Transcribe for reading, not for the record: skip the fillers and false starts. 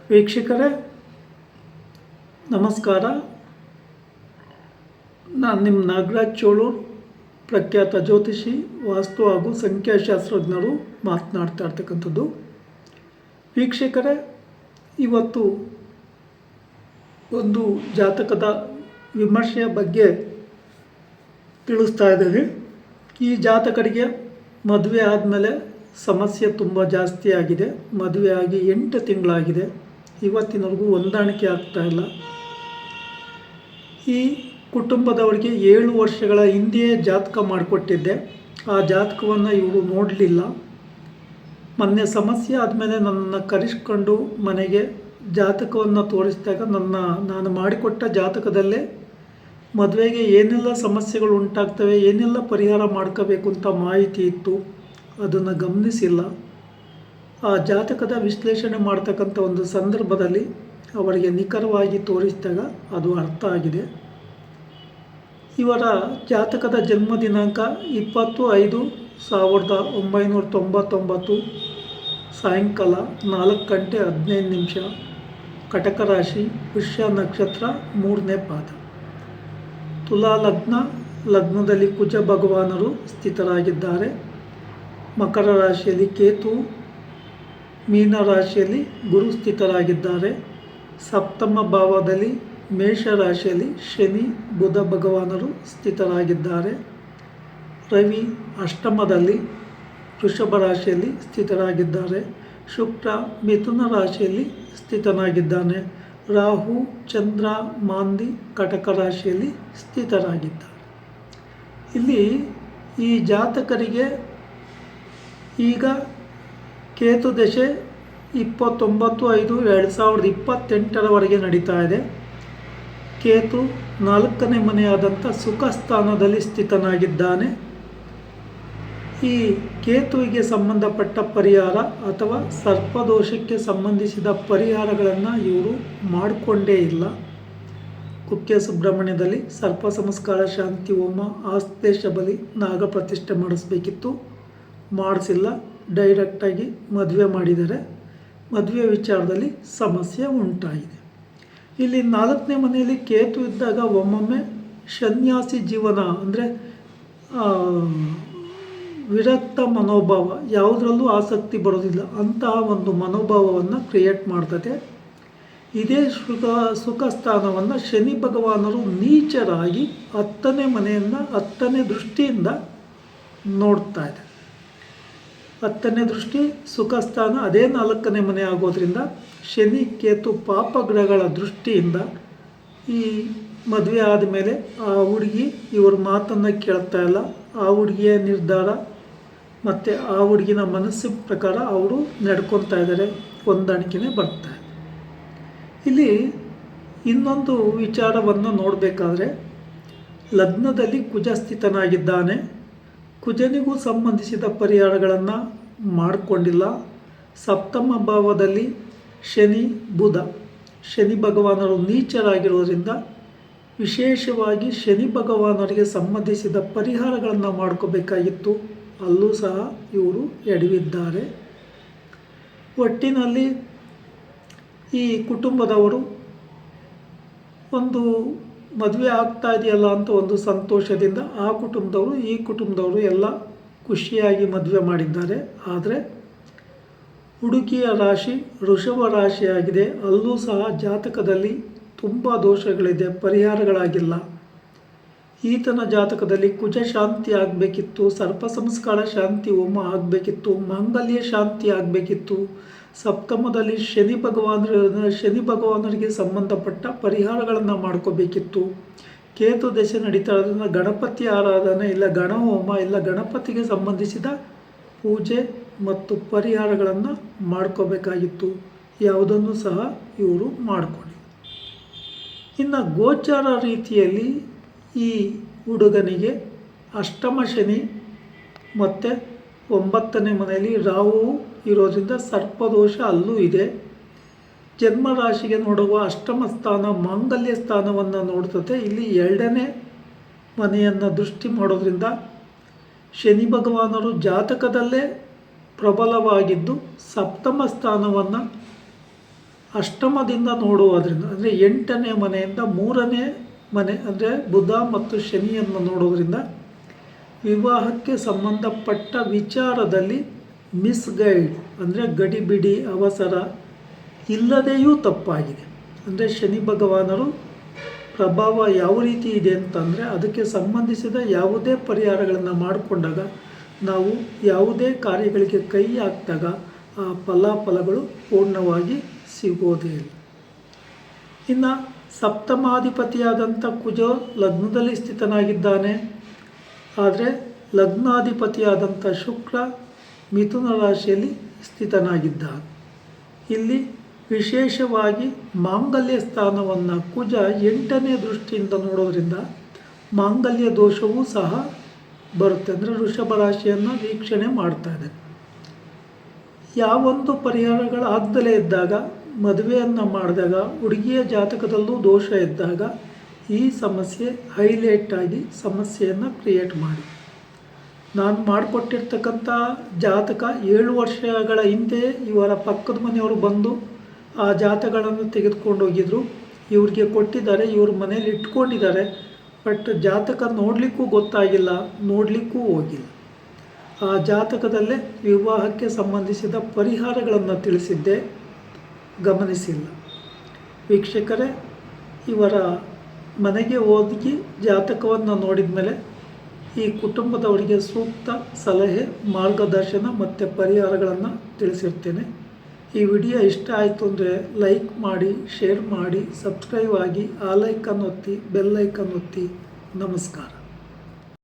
ವೀಕ್ಷಕರೇ ನಮಸ್ಕಾರ. ನಾನು ನಿಮ್ಮ ನಾಗರಾಜ್ ಚೋಳೂರು, ಪ್ರಖ್ಯಾತ ಜ್ಯೋತಿಷಿ, ವಾಸ್ತು ಹಾಗೂ ಸಂಖ್ಯಾಶಾಸ್ತ್ರಜ್ಞರು ಮಾತನಾಡ್ತಾ ಇರ್ತಕ್ಕಂಥದ್ದು. ವೀಕ್ಷಕರೇ, ಇವತ್ತು ಒಂದು ಜಾತಕದ ವಿಮರ್ಶೆಯ ಬಗ್ಗೆ ತಿಳಿಸ್ತಾ ಇದ್ದೇನೆ. ಈ ಜಾತಕರಿಗೆ ಮದುವೆ ಆದಮೇಲೆ ಸಮಸ್ಯೆ ತುಂಬ ಜಾಸ್ತಿ ಆಗಿದೆ. ಮದುವೆ ಆಗಿ 8 ತಿಂಗಳಾಗಿದೆ. ಇವತ್ತಿನವರೆಗೂ ಹೊಂದಾಣಿಕೆ ಆಗ್ತಾ ಇಲ್ಲ. ಈ ಕುಟುಂಬದವರಿಗೆ 7 ವರ್ಷಗಳ ಹಿಂದೆಯೇ ಜಾತಕ ಮಾಡಿಕೊಟ್ಟಿದ್ದೆ. ಆ ಜಾತಕವನ್ನು ಇವರು ನೋಡಲಿಲ್ಲ. ಮೊನ್ನೆ ಸಮಸ್ಯೆ ಆದಮೇಲೆ ನನ್ನನ್ನು ಕರೆಸ್ಕೊಂಡು ಮನೆಗೆ ಜಾತಕವನ್ನು ತೋರಿಸಿದಾಗ ನಾನು ಮಾಡಿಕೊಟ್ಟ ಜಾತಕದಲ್ಲೇ ಮದುವೆಗೆ ಏನೆಲ್ಲ ಸಮಸ್ಯೆಗಳು ಉಂಟಾಗ್ತವೆ, ಏನೆಲ್ಲ ಪರಿಹಾರ ಮಾಡ್ಕೋಬೇಕು ಅಂತ ಮಾಹಿತಿ ಇತ್ತು. ಅದನ್ನು ಗಮನಿಸಿಲ್ಲ. ಆ ಜಾತಕದ ವಿಶ್ಲೇಷಣೆ ಮಾಡ್ತಕ್ಕಂಥ ಒಂದು ಸಂದರ್ಭದಲ್ಲಿ ಅವರಿಗೆ ನಿಖರವಾಗಿ ತೋರಿಸಿದಾಗ ಅದು ಅರ್ಥ ಆಗಿದೆ. ಇವರ ಜಾತಕದ ಜನ್ಮ ದಿನಾಂಕ 20/5/1999 ಸಾಯಂಕಾಲ 4:15 ಕಟಕ ರಾಶಿ, ಪುಷ್ಯ ನಕ್ಷತ್ರ, 3ನೇ ಪಾದ. ತುಲಾ ಲಗ್ನದಲ್ಲಿ ಕುಜ ಭಗವಾನರು ಸ್ಥಿತರಾಗಿದ್ದಾರೆ. ಮಕರ ರಾಶಿಯಲ್ಲಿ ಕೇತು, ಮೀನ ರಾಶಿಯಲ್ಲಿ ಗುರು ಸ್ಥಿತರಾಗಿದ್ದಾರೆ. ಸಪ್ತಮ ಭಾವದಲ್ಲಿ ಮೇಷ ರಾಶಿಯಲ್ಲಿ ಶನಿ, ಬುಧ ಭಗವಾನರು ಸ್ಥಿತರಾಗಿದ್ದಾರೆ. ರವಿ ಅಷ್ಟಮದಲ್ಲಿ ವೃಷಭ ರಾಶಿಯಲ್ಲಿ ಸ್ಥಿತರಾಗಿದ್ದಾರೆ. ಶುಕ್ರ ಮಿಥುನ ರಾಶಿಯಲ್ಲಿ ಸ್ಥಿತನಾಗಿದ್ದಾನೆ. ರಾಹು, ಚಂದ್ರ, ಮಾಂದಿ ಕಟಕ ರಾಶಿಯಲ್ಲಿ ಸ್ಥಿತರಾಗಿದ್ದಾರೆ. ಇಲ್ಲಿ ಈ ಜಾತಕರಿಗೆ ಈಗ ಕೇತು ದಶೆ 29/5/2028 ನಡೀತಾ ಇದೆ. ಕೇತು 4ನೇ ಮನೆಯಾದಂಥ ಸುಖ ಸ್ಥಾನದಲ್ಲಿ ಸ್ಥಿತನಾಗಿದ್ದಾನೆ. ಈ ಕೇತುವಿಗೆ ಸಂಬಂಧಪಟ್ಟ ಪರಿಹಾರ ಅಥವಾ ಸರ್ಪದೋಷಕ್ಕೆ ಸಂಬಂಧಿಸಿದ ಪರಿಹಾರಗಳನ್ನು ಇವರು ಮಾಡಿಕೊಂಡೇ ಇಲ್ಲ. ಕುಕ್ಕೆ ಸುಬ್ರಹ್ಮಣ್ಯದಲ್ಲಿ ಸರ್ಪ ಸಂಸ್ಕಾರ ಶಾಂತಿ ಹೋಮ, ಆಸ್ತೇಶ ಬಲಿ, ನಾಗ ಪ್ರತಿಷ್ಠೆ ಮಾಡಿಸ್ಬೇಕಿತ್ತು, ಮಾಡಿಸಿಲ್ಲ. ಡೈರೆಕ್ಟಾಗಿ ಮದುವೆ ಮಾಡಿದ್ದಾರೆ. ಮದುವೆ ವಿಚಾರದಲ್ಲಿ ಸಮಸ್ಯೆ ಉಂಟಾಗಿದೆ. ಇಲ್ಲಿ 4ನೇ ಮನೆಯಲ್ಲಿ ಕೇತು ಇದ್ದಾಗ ಒಮ್ಮೊಮ್ಮೆ ಸನ್ಯಾಸಿ ಜೀವನ, ಅಂದರೆ ವಿರಕ್ತ ಮನೋಭಾವ, ಯಾವುದರಲ್ಲೂ ಆಸಕ್ತಿ ಬರೋದಿಲ್ಲ, ಅಂತಹ ಒಂದು ಮನೋಭಾವವನ್ನು ಕ್ರಿಯೇಟ್ ಮಾಡ್ತದೆ. ಇದೇ ಸುಖ ಸ್ಥಾನವನ್ನು ಶನಿ ಭಗವಾನರು ನೀಚರಾಗಿ 10ನೇ ಮನೆಯನ್ನು 10ನೇ ದೃಷ್ಟಿಯಿಂದ ನೋಡ್ತಾ ಇದೆ. 10ನೇ ದೃಷ್ಟಿ ಸುಖ ಸ್ಥಾನ, ಅದೇ 4ನೇ ಮನೆ ಆಗೋದ್ರಿಂದ ಶನಿ ಕೇತು ಪಾಪಗ್ರಹಗಳ ದೃಷ್ಟಿಯಿಂದ ಈ ಮದುವೆ ಆದಮೇಲೆ ಆ ಹುಡುಗಿ ಇವ್ರ ಮಾತನ್ನು ಕೇಳ್ತಾ ಇಲ್ಲ. ಆ ಹುಡುಗಿಯ ನಿರ್ಧಾರ ಮತ್ತು ಆ ಹುಡುಗಿನ ಮನಸ್ಸಿನ ಪ್ರಕಾರ ಅವರು ನಡ್ಕೊತಾ ಇದ್ದಾರೆ. ಹೊಂದಾಣಿಕೆನೇ ಬರ್ತಾ ಇದೆ. ಇಲ್ಲಿ ಇನ್ನೊಂದು ವಿಚಾರವನ್ನು ನೋಡಬೇಕಾದ್ರೆ, ಲಗ್ನದಲ್ಲಿ ಕುಜ ಸ್ಥಿತನಾಗಿದ್ದಾನೆ. ಕುಜನಿಗೂ ಸಂಬಂಧಿಸಿದ ಪರಿಹಾರಗಳನ್ನು ಮಾಡಿಕೊಂಡಿಲ್ಲ. ಸಪ್ತಮ ಭಾವದಲ್ಲಿ ಶನಿ, ಬುಧ, ಶನಿ ಭಗವಾನರು ನೀಚರಾಗಿರೋದ್ರಿಂದ ವಿಶೇಷವಾಗಿ ಶನಿ ಭಗವಾನರಿಗೆ ಸಂಬಂಧಿಸಿದ ಪರಿಹಾರಗಳನ್ನು ಮಾಡ್ಕೋಬೇಕಾಗಿತ್ತು. ಅಲ್ಲೂ ಸಹ ಇವರು ಎಡವಿದ್ದಾರೆ. ಒಟ್ಟಿನಲ್ಲಿ ಈ ಕುಟುಂಬದವರು ಒಂದು ಮದುವೆ ಆಗ್ತಾ ಇದೆಯಲ್ಲ ಅಂತ ಒಂದು ಸಂತೋಷದಿಂದ ಆ ಕುಟುಂಬದವರು ಈ ಕುಟುಂಬದವರು ಎಲ್ಲ ಖುಷಿಯಾಗಿ ಮದುವೆ ಮಾಡಿದ್ದಾರೆ. ಆದರೆ ಹುಡುಗಿಯ ರಾಶಿ ವೃಷಭ ರಾಶಿಯಾಗಿದೆ. ಅಲ್ಲೂ ಸಹ ಜಾತಕದಲ್ಲಿ ತುಂಬ ದೋಷಗಳಿದೆ, ಪರಿಹಾರಗಳಾಗಿಲ್ಲ. ಈತನ ಜಾತಕದಲ್ಲಿ ಕುಜ ಶಾಂತಿ ಆಗಬೇಕಿತ್ತು, ಸರ್ಪ ಸಂಸ್ಕಾರ ಶಾಂತಿ ಹೋಮ ಆಗಬೇಕಿತ್ತು, ಮಾಂಗಲ್ಯ ಶಾಂತಿ ಆಗಬೇಕಿತ್ತು. ಸಪ್ತಮದಲ್ಲಿ ಶನಿ ಭಗವಾನರಿಗೆ ಸಂಬಂಧಪಟ್ಟ ಪರಿಹಾರಗಳನ್ನು ಮಾಡ್ಕೋಬೇಕಿತ್ತು. ಕೇತು ದಶೆ ನಡೀತಾ ಇರೋದ್ರಿಂದ ಗಣಪತಿ ಆರಾಧನೆ ಇಲ್ಲ ಗಣಹೋಮ ಇಲ್ಲ ಗಣಪತಿಗೆ ಸಂಬಂಧಿಸಿದ ಪೂಜೆ ಮತ್ತು ಪರಿಹಾರಗಳನ್ನು ಮಾಡ್ಕೋಬೇಕಾಗಿತ್ತು. ಯಾವುದನ್ನು ಸಹ ಇವರು ಮಾಡಿಕೊಂಡಿಲ್ಲ. ಇನ್ನು ಗೋಚಾರ ರೀತಿಯಲ್ಲಿ ಈ ಹುಡುಗನಿಗೆ ಅಷ್ಟಮ ಶನಿ ಮತ್ತು 9ನೇ ಮನೆಯಲ್ಲಿ ರಾಹು ಇರೋದ್ರಿಂದ ಸರ್ಪದೋಷ ಅಲ್ಲೂ ಇದೆ. ಜನ್ಮ ರಾಶಿಗೆ ನೋಡುವ ಅಷ್ಟಮ ಸ್ಥಾನ ಮಾಂಗಲ್ಯ ಸ್ಥಾನವನ್ನು ನೋಡ್ತದೆ. ಇಲ್ಲಿ 2ನೇ ಮನೆಯನ್ನು ದೃಷ್ಟಿ ಮಾಡೋದ್ರಿಂದ ಶನಿ ಭಗವಾನರು ಜಾತಕದಲ್ಲೇ ಪ್ರಬಲವಾಗಿದ್ದು ಸಪ್ತಮ ಸ್ಥಾನವನ್ನು ಅಷ್ಟಮದಿಂದ ನೋಡುವುದರಿಂದ ಅಂದರೆ 8ನೇ ಮನೆಯಿಂದ 3ನೇ ಮನೆ ಅಂದರೆ ಬುಧ ಮತ್ತು ಶನಿಯನ್ನು ನೋಡೋದ್ರಿಂದ ವಿವಾಹಕ್ಕೆ ಸಂಬಂಧಪಟ್ಟ ವಿಚಾರದಲ್ಲಿ ಮಿಸ್ಗೈಡ್ ಅಂದರೆ ಗಡಿಬಿಡಿ ಅವಸರ ಇಲ್ಲದೆಯೂ ತಪ್ಪಾಗಿದೆ. ಅಂದರೆ ಶನಿ ಭಗವಾನರು ಪ್ರಭಾವ ಯಾವ ರೀತಿ ಇದೆ ಅಂತಂದರೆ ಅದಕ್ಕೆ ಸಂಬಂಧಿಸಿದ ಯಾವುದೇ ಪರಿಹಾರಗಳನ್ನು ಮಾಡಿಕೊಂಡಾಗ ನಾವು ಯಾವುದೇ ಕಾರ್ಯಗಳಿಗೆ ಕೈ ಹಾಕಿದಾಗ ಆ ಫಲಾಫಲಗಳು ಪೂರ್ಣವಾಗಿ ಸಿಗೋದೇ ಇಲ್ಲ. ಇನ್ನು ಸಪ್ತಮಾಧಿಪತಿಯಾದಂಥ ಕುಜ ಲಗ್ನದಲ್ಲಿ ಸ್ಥಿತನಾಗಿದ್ದಾನೆ. ಆದರೆ ಲಗ್ನಾಧಿಪತಿಯಾದಂಥ ಶುಕ್ರ ಮಿಥುನ ರಾಶಿಯಲ್ಲಿ ಸ್ಥಿತನಾಗಿದ್ದಾನೆ. ಇಲ್ಲಿ ವಿಶೇಷವಾಗಿ ಮಾಂಗಲ್ಯ ಸ್ಥಾನವನ್ನು ಕುಜ 8ನೇ ದೃಷ್ಟಿಯಿಂದ ನೋಡೋದ್ರಿಂದ ಮಾಂಗಲ್ಯ ದೋಷವೂ ಸಹ ಬರುತ್ತೆ. ಅಂದರೆ ವೃಷಭ ರಾಶಿಯನ್ನು ವೀಕ್ಷಣೆ ಮಾಡ್ತಾ ಇದೆ. ಯಾವೊಂದು ಪರಿಹಾರಗಳಾಗದಲೇ ಇದ್ದಾಗ ಮದುವೆಯನ್ನು ಮಾಡಿದಾಗ ಹುಡುಗಿಯ ಜಾತಕದಲ್ಲೂ ದೋಷ ಇದ್ದಾಗ ಈ ಸಮಸ್ಯೆ ಹೈಲೈಟ್ ಆಗಿ ಸಮಸ್ಯೆಯನ್ನು ಕ್ರಿಯೇಟ್ ಮಾಡಿ. ನಾನು ಮಾಡಿಕೊಟ್ಟಿರ್ತಕ್ಕಂಥ ಜಾತಕ 7 ವರ್ಷಗಳ ಹಿಂದೆ ಇವರ ಪಕ್ಕದ ಮನೆಯವರು ಬಂದು ಆ ಜಾತಕಗಳನ್ನು ತೆಗೆದುಕೊಂಡು ಹೋಗಿದ್ರು. ಇವ್ರಿಗೆ ಕೊಟ್ಟಿದ್ದಾರೆ, ಇವ್ರ ಮನೇಲಿ ಇಟ್ಕೊಂಡಿದ್ದಾರೆ. ಬಟ್ ಜಾತಕ ನೋಡಲಿಕ್ಕೂ ಗೊತ್ತಾಗಿಲ್ಲ, ನೋಡಲಿಕ್ಕೂ ಹೋಗಿಲ್ಲ. ಆ ಜಾತಕದಲ್ಲೇ ವಿವಾಹಕ್ಕೆ ಸಂಬಂಧಿಸಿದ ಪರಿಹಾರಗಳನ್ನು ತಿಳಿಸಿದ್ದೆ, ಗಮನಿಸಿಲ್ಲ. ವೀಕ್ಷಕರೇ, ಇವರ ಮನೆಗೆ ಹೋಗಿ ಜಾತಕವನ್ನು ನೋಡಿದ ಮೇಲೆ ಈ ಕುಟುಂಬದವರಿಗೆ ಸೂಕ್ತ ಸಲಹೆ, ಮಾರ್ಗದರ್ಶನ ಮತ್ತು ಪರಿಹಾರಗಳನ್ನು ತಿಳಿಸಿರ್ತೇನೆ. ಈ ವಿಡಿಯೋ ಇಷ್ಟ ಆಯಿತು ಅಂದರೆ ಲೈಕ್ ಮಾಡಿ, ಶೇರ್ ಮಾಡಿ, ಸಬ್ಸ್ಕ್ರೈಬ್ ಆಗಿ, ಆ ಲೈಕನ್ನು ಒತ್ತಿ, ಬೆಲ್ ಐಕನ್ ಒತ್ತಿ. ನಮಸ್ಕಾರ.